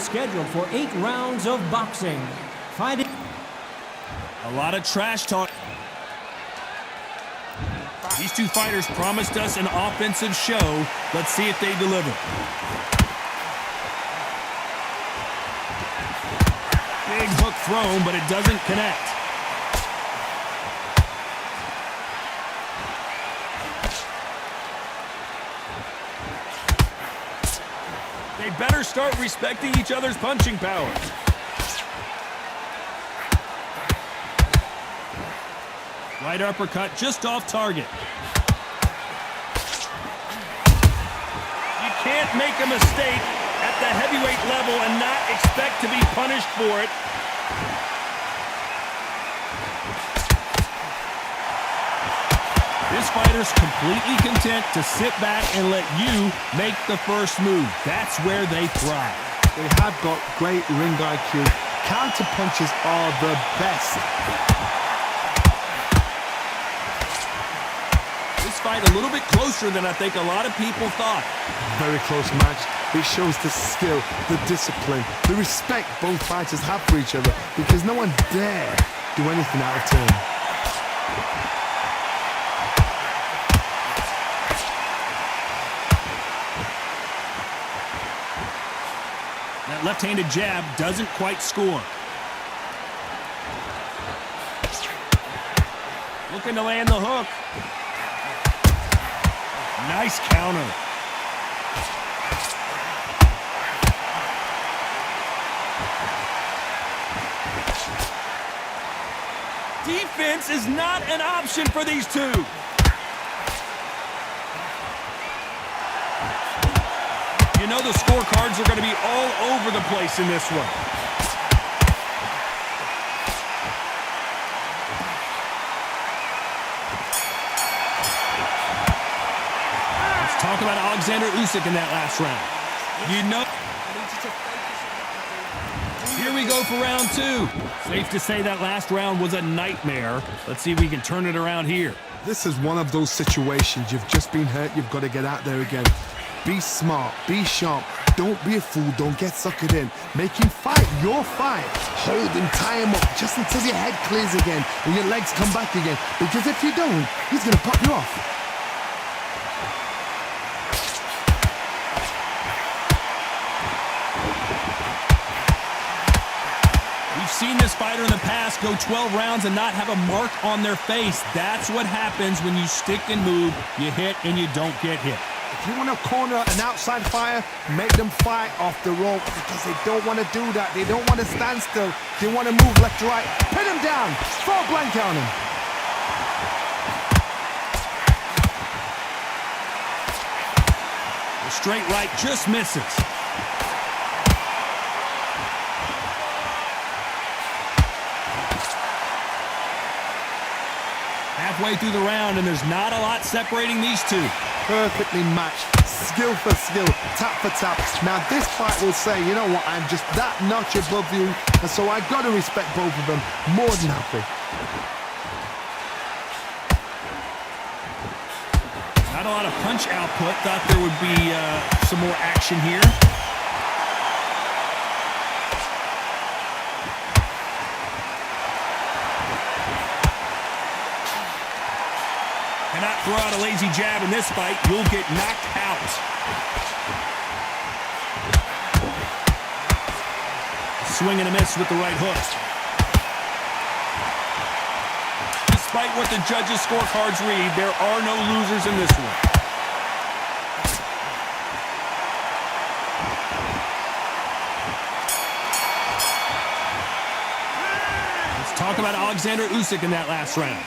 is scheduled for 8 rounds of boxing. Fighting. A lot of trash talk. These two fighters promised us an offensive show. Let's see if they deliver. Big hook thrown, but it doesn't connect. They better start respecting each other's punching power. Right uppercut just off target. You can't make a mistake at the heavyweight level and not expect to be punished for it. This fighter's completely content to sit back and let you make the first move. That's where they thrive. They have got great ring IQ. Counter punches are the best. This fight a little bit closer than I think a lot of people thought. Very close match. It shows the skill, the discipline, the respect both fighters have for each other, because no one dare do anything out of turn. That left-handed jab doesn't quite score. Looking to land the hook. Nice counter. Defense is not an option for these two. You know the scorecards are going to be all over the place in this one. Let's talk about Alexander Usyk in that last round. You know. Here we go for round 2. Safe to say that last round was a nightmare. Let's see if we can turn it around here. This is one of those situations. You've just been hurt. You've got to get out there again. Be smart. Be sharp. Don't be a fool. Don't get suckered in. Make him fight your fight. Hold him, tie him up just until your head clears again and your legs come back again. Because if you don't, he's going to pop you off. We've seen this fighter in the past go 12 rounds and not have a mark on their face. That's what happens when you stick and move, you hit and you don't get hit. If you want to corner an outside fighter, make them fight off the rope, because they don't want to do that. They don't want to stand still. They want to move left to right. Pin him down. Throw a blank on him. The straight right just misses. Halfway through the round, and there's not a lot separating these two. Perfectly matched, skill for skill, tap for tap. Now this fight will say, you know what, I'm just that notch above you, and so I've got to respect both of them more than happy. Not a lot of punch output. Thought there would be some more action here. Cannot throw out a lazy jab in this fight. You'll get knocked out. Swing and a miss with the right hook. Despite what the judges' scorecards read, there are no losers in this one. Let's talk about Alexander Usyk in that last round.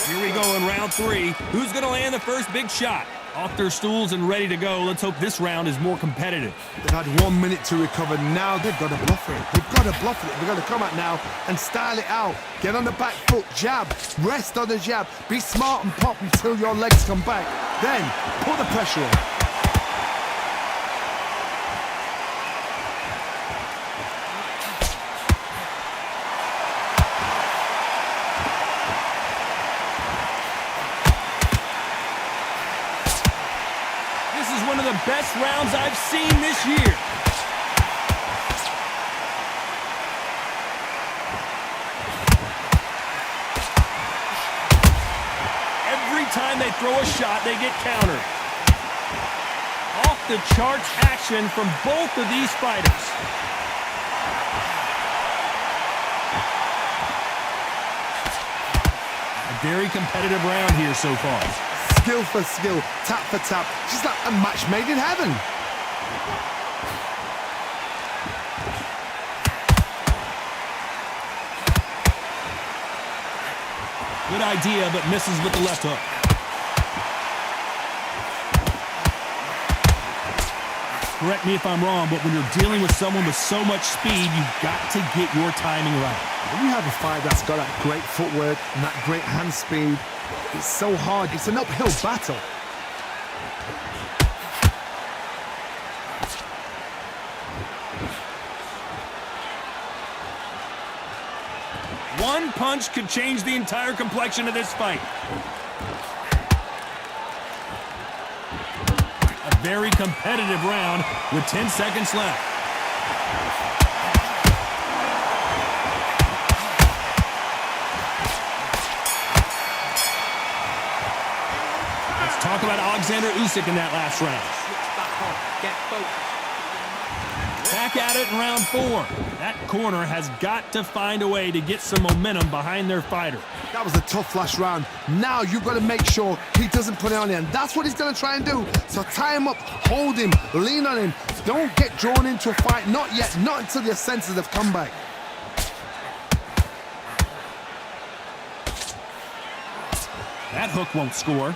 Here we go in round 3. Who's going to land the first big shot? Off their stools and ready to go. Let's hope this round is more competitive. They've had 1 minute to recover. Now they've got to bluff it. They've got to bluff it. They've got to come out now and style it out. Get on the back foot, jab, rest on the jab. Be smart and pop until your legs come back. Then put the pressure on. One of the best best rounds I've seen this year. Every time they throw a shot, they get countered. Off the charts action from both of these fighters. A very competitive round here so far. Skill for skill, tap for tap, just like a match made in heaven. Good idea, but misses with the left hook. Correct me if I'm wrong, but when you're dealing with someone with so much speed, you've got to get your timing right. When you have a fight that's got that great footwork and that great hand speed, it's so hard. It's an uphill battle. One punch could change the entire complexion of this fight. A very competitive round with 10 seconds left. Let's talk about Alexander Usyk in that last round. Back at it in round 4. That corner has got to find a way to get some momentum behind their fighter. That was a tough last round. Now you've got to make sure he doesn't put it on you, and that's what he's going to try and do. So tie him up, hold him, lean on him. Don't get drawn into a fight. Not yet. Not until your senses have come back. That hook won't score.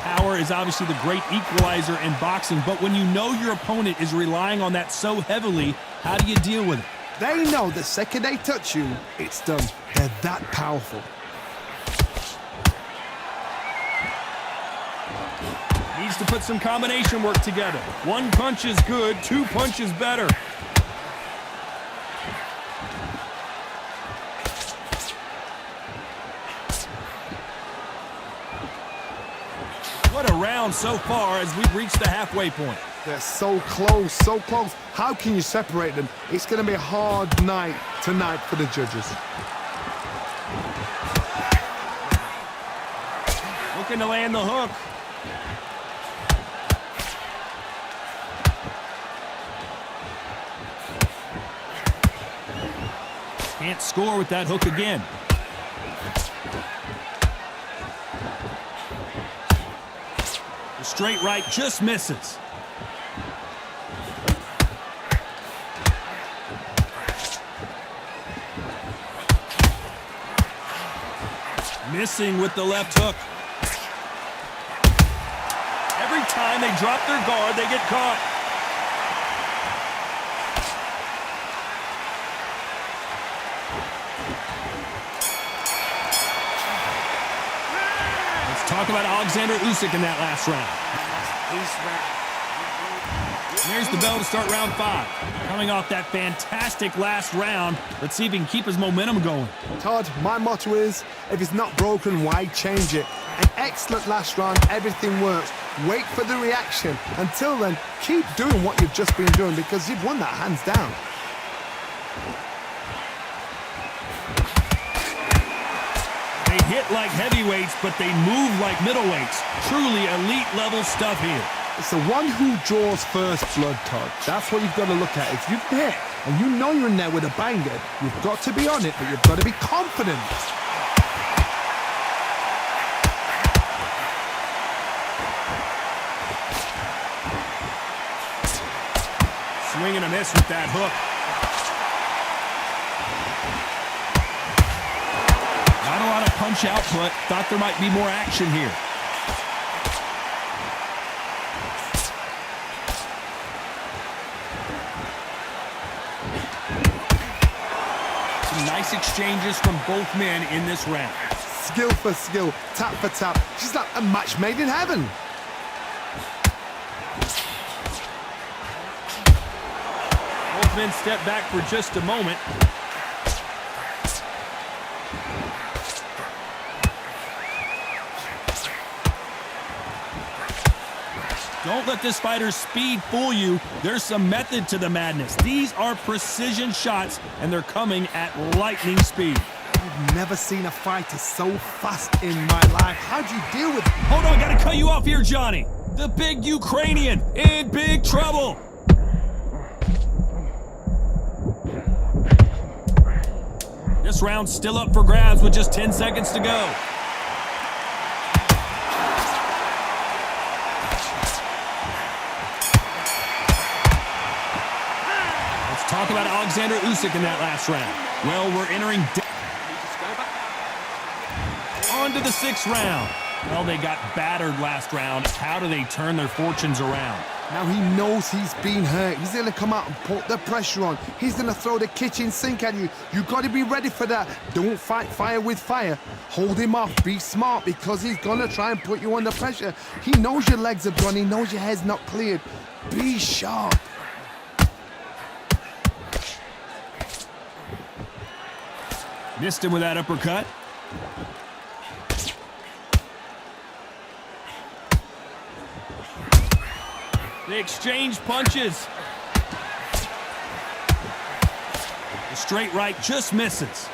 Power is obviously the great equalizer in boxing, but when you know your opponent is relying on that so heavily, how do you deal with it? They know the second they touch you, it's done. They're that powerful. Needs to put some combination work together. One punch is good, 2 punches better. What a round so far as we've reached the halfway point. They're so close, so close. How can you separate them? It's going to be a hard night tonight for the judges. Looking to land the hook. Can't score with that hook again. The straight right just misses. Missing with the left hook. Every time they drop their guard, they get caught. Let's talk about Alexander Usyk in that last round. And there's the bell to start round 5. Coming off that fantastic last round, let's see if he can keep his momentum going. Todd, my motto is, if it's not broken, why change it? An excellent last round, everything works. Wait for the reaction. Until then, keep doing what you've just been doing because you've won that hands down. They hit like heavyweights, but they move like middleweights. Truly elite level stuff here. It's the one who draws first blood, Todd. That's what you've got to look at. If you hit and you know you're in there with a banger, you've got to be on it, but you've got to be confident. Swing and a miss with that hook. Not a lot of punch output. Thought there might be more action here. Some nice exchanges from both men in this round. Skill for skill, tap for tap. Just like a match made in heaven. Both men step back for just a moment. Don't let this fighter's speed fool you. There's some method to the madness. These are precision shots, and they're coming at lightning speed. I've never seen a fighter so fast in my life. How'd you deal with it? Hold on, gotta cut you off here, Johnny. The big Ukrainian in big trouble. This round's still up for grabs with just 10 seconds to go. Talk about Alexander Usyk in that last round. Well, we're entering on to the 6th round. Well, they got battered last round. How do they turn their fortunes around? Now he knows he's been hurt. He's going to come out and put the pressure on. He's going to throw the kitchen sink at you. You got to be ready for that. Don't fight fire with fire. Hold him off. Be smart because he's going to try and put you under pressure. He knows your legs are gone. He knows your head's not cleared. Be sharp. Missed him with that uppercut. They exchange punches. The straight right just misses.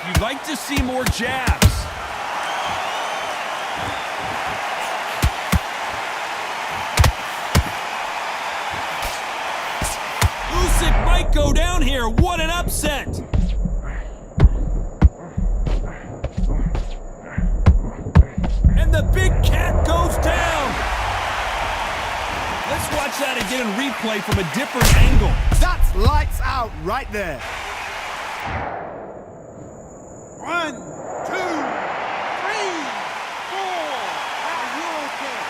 You'd like to see more jabs. Usyk might go down here. What an upset. And the big cat goes down. Let's watch that again in replay from a different angle. That's lights out right there. 1, 2, 3, 4. Are you okay?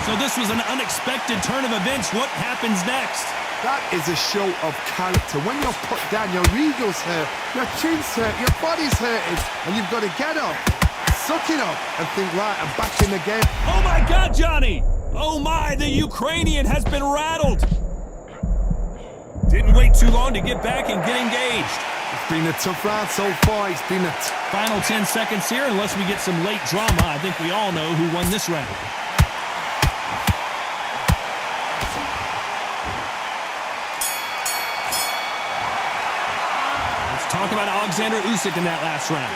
So this was an unexpected turn of events. What happens next? That is a show of character. When you're put down, your ego's hurt, your chin's hurt, your body's hurting, and you've got to get up, suck it up, and think, right, I'm back in the game. Oh my God, Johnny! Oh my, the Ukrainian has been rattled. Didn't wait too long to get back and get engaged. It's been a tough round so far. It's been a Final 10 seconds here, unless we get some late drama. I think we all know who won this round. Let's talk about Alexander Usyk in that last round.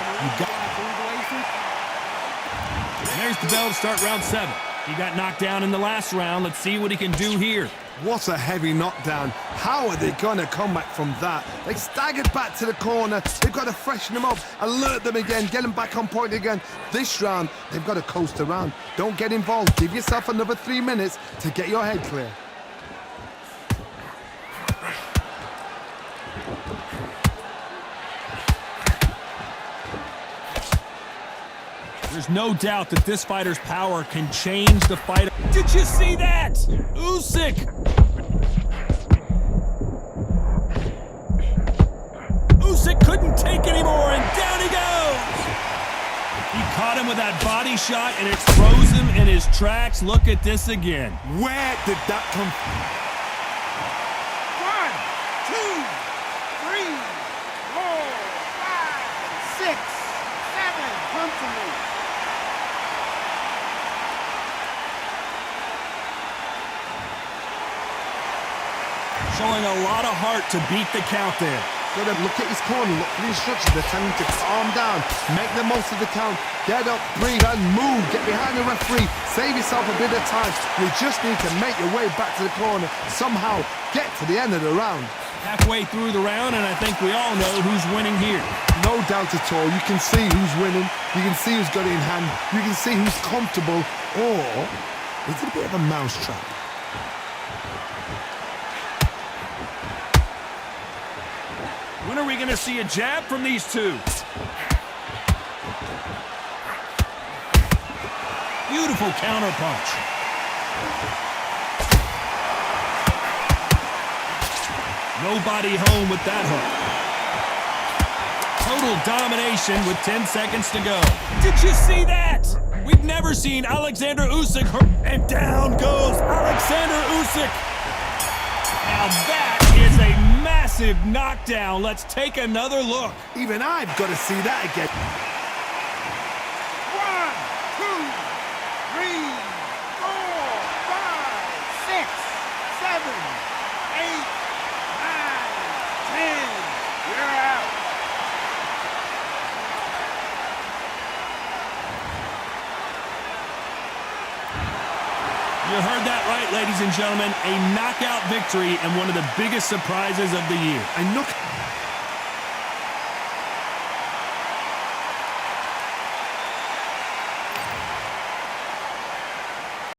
And there's the bell to start round 7. He got knocked down in the last round. Let's see what he can do here. What a heavy knockdown. How are they going to come back from that? They staggered back to the corner. They've got to freshen them up, alert them again, get them back on point again. This round, they've got to coast around. Don't get involved. Give yourself another 3 minutes to get your head clear. There's no doubt that this fighter's power can change the fight. Did you see that? Usyk! Usyk couldn't take anymore, and down he goes! He caught him with that body shot, and it froze him in his tracks. Look at this again. Where did that come from? 1, 2, 3, 4, 5, 6, 7. Come to me. Showing a lot of heart to beat the count there. Got to look at his corner, look for the instructions. They're telling him to calm down, make the most of the count, get up, breathe, and move. Get behind the referee, save yourself a bit of time. You just need to make your way back to the corner. Somehow get to the end of the round. Halfway through the round, and I think we all know who's winning here. No doubt at all. You can see who's winning. You can see who's got it in hand. You can see who's comfortable. Or is it a bit of a mousetrap? When are we going to see a jab from these two? Beautiful counter punch. Nobody home with that hook. Total domination with 10 seconds to go. Did you see that? We've seen Alexander Usyk hurt. And down goes Alexander Usyk. Now that is a massive knockdown. Let's take another look. Even I've got to see that again. 1, 2, 3, 4, 5, 6, 7, 8, 9, 10. You're out. You heard that right, ladies and gentlemen. A knockout victory and one of the biggest surprises of the year. I knocked